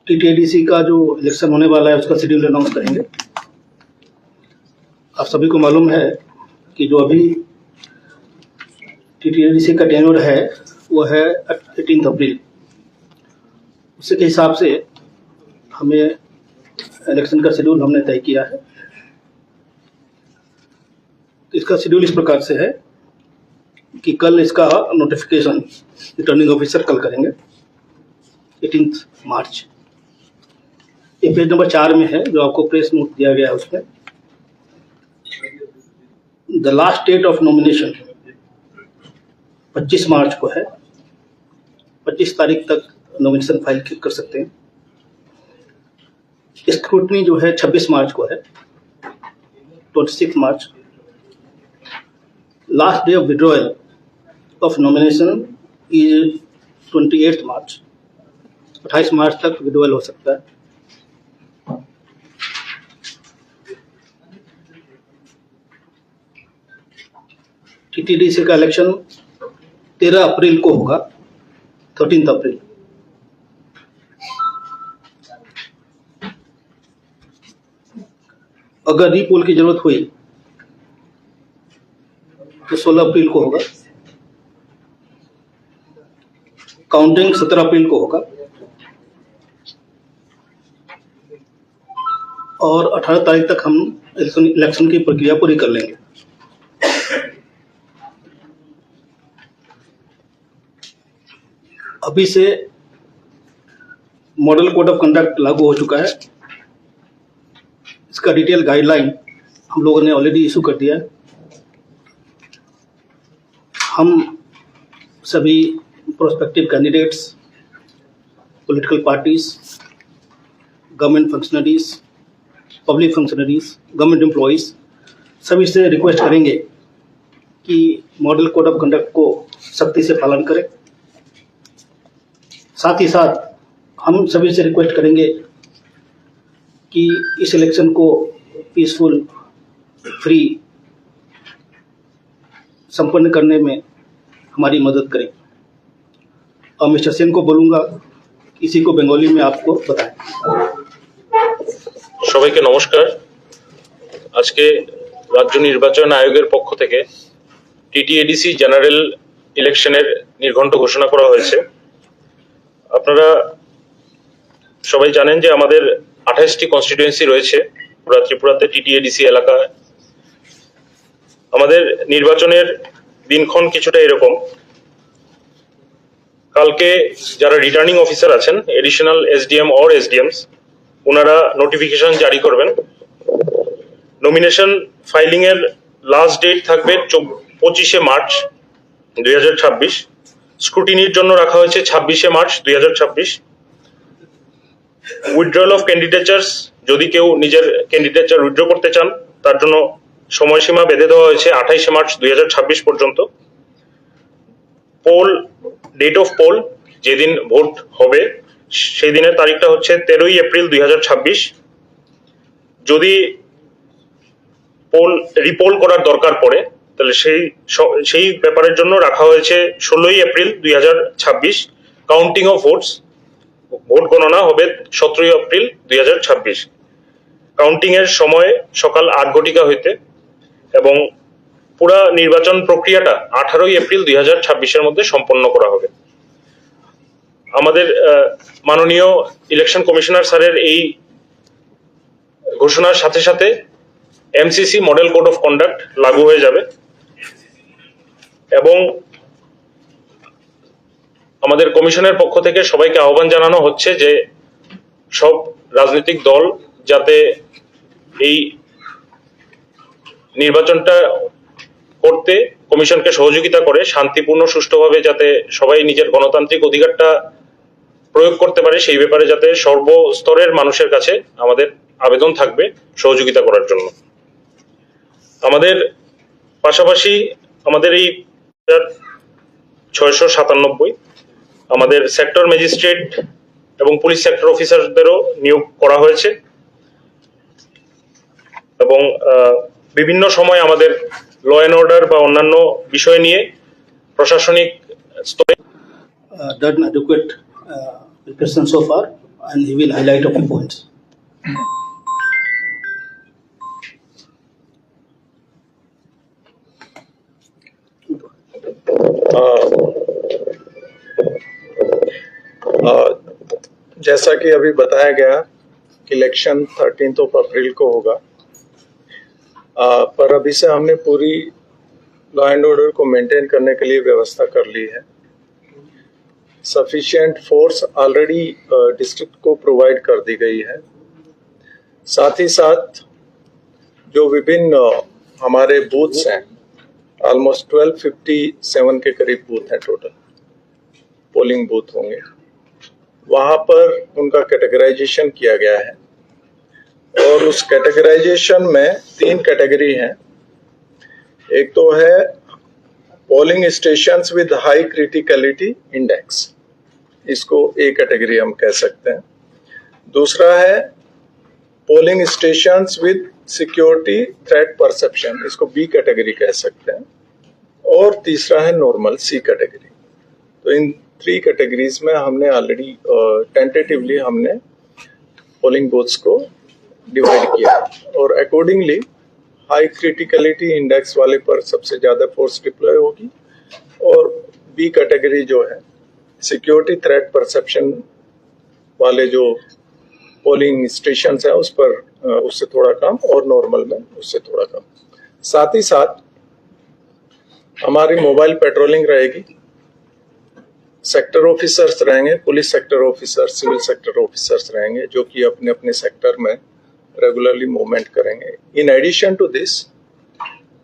TTADC का जो election होने वाला है उसका शेड्यूल अनाउंस करेंगे। आप सभी को मालूम है कि जो अभी टीटीएडीसी का टेन्योर है वो है 18 अप्रैल। उसी के हिसाब से हमें इलेक्शन का शेड्यूल हमने तय किया है। इसका शेड्यूल इस प्रकार से है कि कल इसका नोटिफिकेशन रिटर्निंग ऑफिसर कल करेंगे 18 मार्च। ये पेज नंबर 4 में है जो आपको प्रेस नोट दिया गया है। उसमें the last date of nomination 25 March को है। 25 तारीख तक नॉमिनेशन फाइल कर सकते हैं। स्क्रूटनी जो है 26 मार्च को है, 26 मार्च। Last day of withdrawal of nomination is 28 March. 28 मार्च तक विड्रॉयल हो सकता है। टीटीडीसी का इलेक्शन 13 अप्रैल को होगा, 13 अप्रैल। अगर रीपोल की जरूरत हुई तो 16 अप्रैल को होगा। काउंटिंग 17 अप्रैल को होगा और 18 तारीख तक हम इलेक्शन की प्रक्रिया पूरी कर लेंगे। अभी से मॉडल कोड ऑफ कंडक्ट लागू हो चुका है। इसका डिटेल गाइडलाइन हम लोगों ने ऑलरेडी इशू कर दिया है। हम सभी prospective candidates, political parties, government functionaries, public functionaries, government employees सभी से रिक्वेस्ट करेंगे कि मॉडल कोड ऑफ कंडक्ट को सख्ती से पालन करें। साथ ही साथ हम सभी से रिक्वेस्ट करेंगे कि इस इलेक्शन को पीसफुल, फ्री संपन्न करने में हमारी मदद करें। और मिस्टर सेन को बोलूँगा इसी को बंगाली में आपको बताएं। সবাইকে নমস্কার। আজকে রাজ্য নির্বাচন আয়োগের পক্ষ থেকে টিটিএডিসি জেনারেল ইলেকশনের নির্ঘণ্ট ঘোষণা করা হয়েছে। আপনারা সবাই জানেন যে আমাদের 28টি কনস্টিটিউয়েন্সি রয়েছে পুরা ত্রিপুরাতে টিটিএডিসি এলাকায়। আমাদের নির্বাচনের দিনক্ষণ কিছুটা এরকম। কালকে যারা রিটার্নিং অফিসার আছেন, এডিশনাল এসডিএম অর এসডিএমস, ওনারা নোটিফিকেশন জারি করবেন। নমিনেশন ফাইলিং এর লাস্ট ডেট থাকবে 25 মার্চ 2026। স্ক্রুটিনির জন্য রাখা হয়েছে 26 মার্চ 2026। উইথড্রয়াল অফ ক্যান্ডিডেচার্স, যদি কেউ নিজের ক্যান্ডিডেচার উইথড্র করতে চান তার জন্য সময়সীমা বেঁধে দেওয়া হয়েছে 28 মার্চ 2026 পর্যন্ত। পোল, ডেট অফ পোল, যেদিন ভোট হবে সেই দিনের তারিখটা হচ্ছে 13 এপ্রিল 2026। যদি পোল রিপোল করার দরকার পড়ে তাহলে সেই ব্যাপারের জন্য রাখা হয়েছে 16 April 2026। Counting of votes, vote গণনা হবে 17 এপ্রিল 2026। কাউন্টিং এর সময় সকাল 8 ঘটিকা হইতে এবং পুরা নির্বাচন প্রক্রিয়াটা 18 এপ্রিল 2026 মধ্যে সম্পন্ন করা হবে। আমাদের মাননীয় ইলেকশন কমিশনার স্যারের এই ঘোষণার সাথে সাথে MCC model code of conduct লাগু হয়ে যাবে এবং আমাদের কমিশনের পক্ষ থেকে সবাইকে আহ্বান জানানো হচ্ছে যে সব রাজনৈতিক দল যাতে এই নির্বাচনটা করতে কমিশনকে সহযোগিতা করে, শান্তিপূর্ণ সুষ্ঠুভাবে যাতে সবাই নিজের গণতান্ত্রিক অধিকারটা প্রয়োগ করতে পারে সেই ব্যাপারে যাতে সর্বস্তরের মানুষের কাছে আমাদের আবেদন থাকবে সহযোগিতা করার জন্য। আমাদের পাশাপাশি আমাদের এই 697 আমাদের সেক্টর ম্যাজিস্ট্রেট এবং পুলিশ সেক্টর অফিসারদেরও নিয়োগ করা হয়েছে এবং বিভিন্ন সময় আমাদের ল অ্যান্ড অর্ডার বা অন্যান্য বিষয় নিয়ে প্রশাসনিক স্তরে done adequate preparation so far. and he will highlight a few points. जैसा कि अभी बताया गया कि इलेक्शन 13 अप्रैल को होगा, पर अभी से हमने पूरी लॉ एंड ऑर्डर को मेंटेन करने के लिए व्यवस्था कर ली है। सफिशिएंट फोर्स ऑलरेडी डिस्ट्रिक्ट को प्रोवाइड कर दी गई है। साथ ही साथ जो विभिन्न हमारे बूथ्स हैं, ऑलमोस्ट 1257 के करीब बूथ हैं, टोटल पोलिंग बूथ होंगे, वहां पर उनका कैटेगराइजेशन किया गया है। और उस कैटेगराइजेशन में 3 कैटेगरी हैं। एक तो है polling stations with high criticality index, इसको ए कैटेगरी हम कह सकते हैं। दूसरा है polling stations with security threat perception, इसको बी कैटेगरी कह सकते हैं। और तीसरा है नॉर्मल, सी कैटेगरी। तो इन 3 कैटेगरीज में हमने ऑलरेडी टेंटेटिवली हमने पोलिंग बूथ्स को डिवाइड किया और अकॉर्डिंगली हाई क्रिटिकलिटी इंडेक्स वाले पर सबसे ज्यादा फोर्स डिप्लॉय होगी और बी कैटेगरी जो है सिक्योरिटी थ्रेट परसेप्शन वाले जो पोलिंग स्टेशंस है उस पर उससे थोड़ा कम और नॉर्मल में उससे थोड़ा कम। साथ ही साथ हमारी मोबाइल पेट्रोलिंग रहेगी, सेक्टर ऑफिसर्स रहेंगे, police sector officers, civil sector officers रहेंगे जो कि अपने अपने सेक्टर में रेगुलरली मूवमेंट करेंगे। In addition to this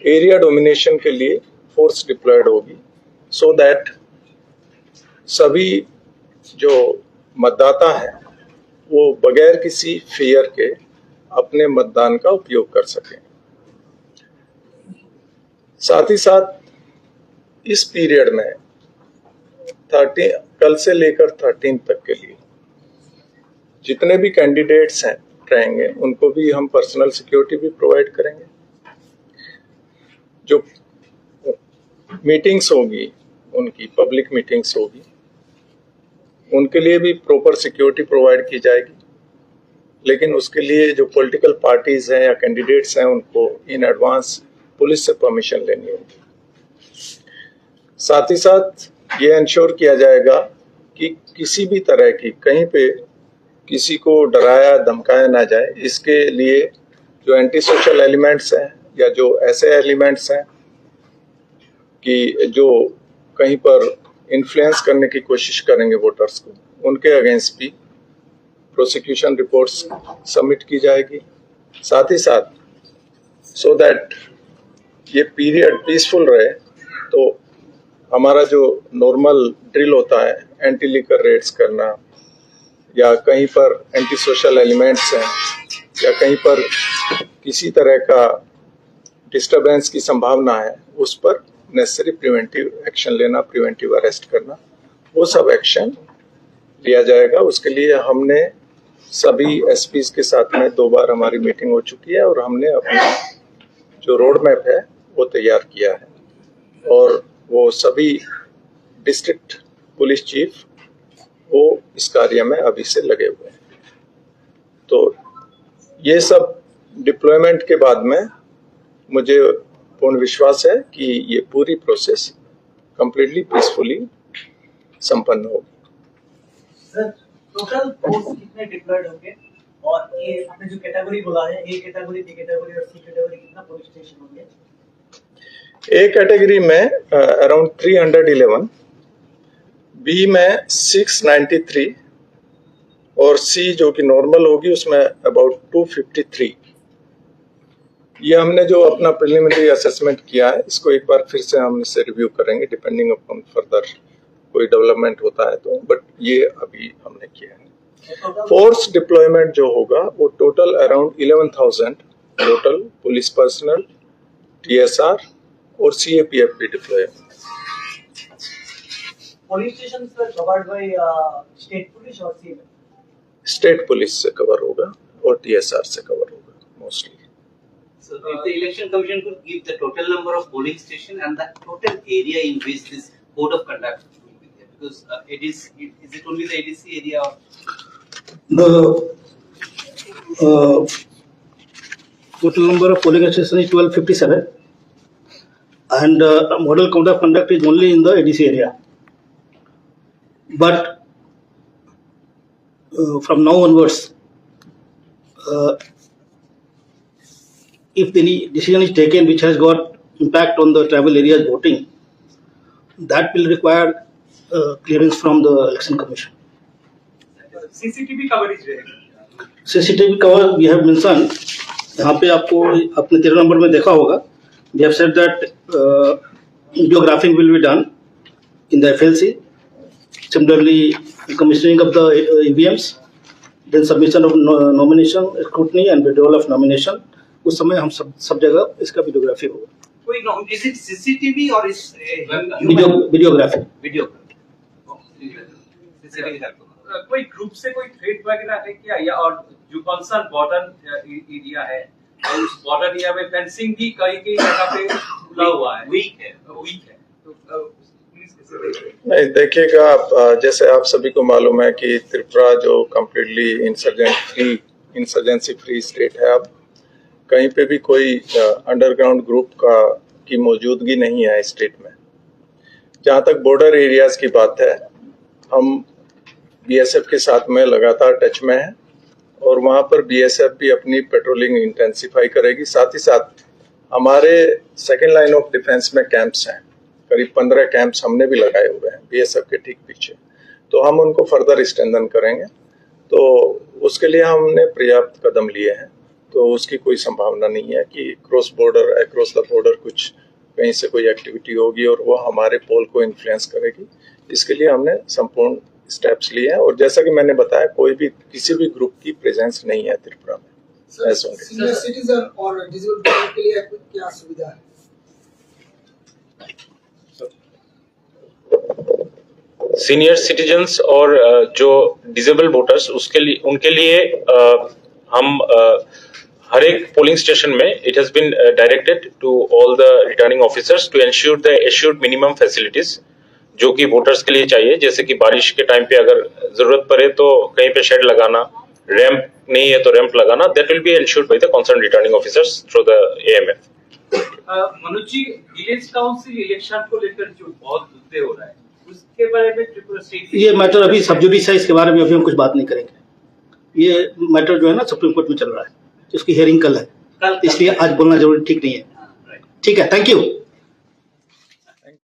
area domination के लिए फोर्स डिप्लॉयड होगी सो दैट सभी जो मतदाता हैं वो बगैर किसी फियर के अपने मतदान का उपयोग कर सकें। साथ ही साथ इस पीरियड में 13 कल से लेकर 13 तक के लिए जितने भी कैंडिडेट्स हैं रहेंगे उनको भी हम पर्सनल सिक्योरिटी भी प्रोवाइड करेंगे। जो मीटिंग्स होगी, उनकी पब्लिक मीटिंग्स होगी, उनके लिए भी प्रॉपर सिक्योरिटी प्रोवाइड की जाएगी। लेकिन उसके लिए जो पॉलिटिकल पार्टीज हैं या कैंडिडेट्स हैं उनको इन एडवांस पुलिस से परमिशन लेनी होगी। साथ ही साथ ये इंश्योर किया जाएगा कि किसी भी तरह की कहीं पे किसी को डराया धमकाया ना जाए। इसके लिए जो एंटी सोशल एलिमेंट्स हैं या जो ऐसे एलिमेंट्स हैं कि जो कहीं पर इन्फ्लुएंस करने की कोशिश करेंगे वोटर्स को, उनके अगेंस्ट भी प्रोसिक्यूशन रिपोर्ट्स सबमिट की जाएगी। साथ ही साथ सो दैट ये पीरियड पीसफुल रहे तो हमारा जो नॉर्मल ड्रिल होता है, एंटी लिकर रेड्स करना या कहीं पर एंटी सोशल एलिमेंट्स हैं या कहीं पर किसी तरह का डिस्टरबेंस की संभावना है, उस पर नेसेसरी प्रिवेंटिव एक्शन लेना, प्रिवेंटिव अरेस्ट करना, वो सब एक्शन लिया जाएगा। उसके लिए हमने सभी एसपीज के साथ में 2 बार हमारी मीटिंग हो चुकी है और हमने अपना जो रोड मैप है वो तैयार किया है और वो सभी डिस्ट्रिक्ट पुलिस चीफ वो इस कार्य में अभी से लगे हुए हैं। तो ये सब डिप्लॉयमेंट के बाद में मुझे पूर्ण विश्वास है कि ये पूरी प्रोसेस कंप्लीटली पीसफुली संपन्न होगी। सर, टोटल फोर्स कितने डिप्लॉयड होंगे और ये आपने जो कैटेगरी बोला है, ए कैटेगरी, बी कैटेगरी और सी कैटेगरी, कितना पुलिस स्टेशन होंगे? ए कैटेगरी में अराउंड 311, बी में 693 और सी जो कि नॉर्मल होगी उसमें अबाउट 253। ये हमने जो अपना प्रिलिमिनरी असेसमेंट किया है इसको एक बार फिर से हम इससे रिव्यू करेंगे डिपेंडिंग अपॉन फर्दर कोई डेवलपमेंट होता है तो, बट ये अभी हमने किया है। फोर्स डिप्लॉयमेंट जो होगा वो total around 11,000 total police personal, TSR और CAPF भी डिप्लॉय है। Police station sir covered by state police और सी स्टेट पुलिस से कवर होगा और TSR से कवर होगा mostly. So if the election commission could give the total number of polling station and the total area in which this code of conduct will be there, because it is it only the ADC area? The total number of polling stations is 1257, and model code of conduct is only in the ADC area. But from now onwards, if any decision is taken which has got impact on the tribal areas voting, that will require clearance from the election commission. CCTV coverage रहेगा। CCTV cover we have mentioned. यहाँ पे आपको अपने 13 number में देखा होगा. We have said that videographing will be done in the FLC. Similarly, commissioning of the EVMs, then submission of nomination, scrutiny and withdrawal of nomination. उस समय हम सब जगह इसका वीडियोग्राफी होगा. कोई is it CCTV or is videography. video? CCTV है तो। कोई ग्रुप से कोई थ्रेट वगैरह है क्या, या और जो कंसर्न बॉर्डर एरिया है और उस बॉर्डर एरिया में फेंसिंग भी कई जगह पे खुला हुआ है, वीक है तो पुलिस कैसे देख रही है? नहीं, देखिएगा आप, जैसे आप सभी को मालूम है कि त्रिपुरा जो कम्प्लीटली इंसर्जेंसी फ्री स्टेट है, अब कहीं पे भी कोई अंडरग्राउंड ग्रुप की मौजूदगी नहीं है स्टेट में। जहाँ तक बॉर्डर एरियाज की बात है, हम बीएसएफ के साथ में लगातार टच में है और वहाँ पर बीएसएफ भी अपनी पेट्रोलिंग इंटेंसिफाई करेगी। साथ ही साथ हमारे सेकेंड लाइन ऑफ डिफेंस में कैंप्स हैं, करीब 15 कैंप्स हमने भी लगाए हुए हैं बीएसएफ के ठीक पीछे, तो हम उनको फर्दर स्ट्रेंथन करेंगे। तो उसके लिए हमने पर्याप्त कदम लिए हैं, तो उसकी कोई संभावना नहीं है कि अक्रॉस द बॉर्डर कुछ कहीं से कोई एक्टिविटी होगी और वो हमारे पोल को इन्फ्लुएंस करेगी। इसके लिए हमने संपूर्ण स्टेप्स लिए हैं और जैसा कि मैंने बताया, कोई भी किसी भी ग्रुप की प्रेजेंस नहीं है त्रिपुरा में। सीनियर सिटीजन और डिसेबल्ड लोगों के लिए क्या सुविधा है? सीनियर सिटीजन्स और जो डिसेबल वोटर्स उनके लिए हम हर एक पोलिंग स्टेशन में it has been directed to all the returning officers to ensure the assured minimum facilities जो कि वोटर्स के लिए चाहिए, जैसे कि बारिश के टाइम पे अगर जरूरत पड़े तो कहीं पे शेड लगाना, रैंप नहीं है तो रैंप लगाना, that will be ensured by the concern returning officers through the AMF. Manoj ji, village council election को लेकर जो बहुत मुद्दे हो रहा है, उसके बारे में त्रिपुरा स्टेट ये मैटर अभी सब जुडिस है, इसके बारे में अभी हम कुछ बात नहीं करेंगे। ये मैटर जो है ना सुप्रीम कोर्ट में चल रहा है, इसकी हियरिंग कल है, इसलिए आज बोलना जरूरी ठीक नहीं है। ठीक है, थैंक यू।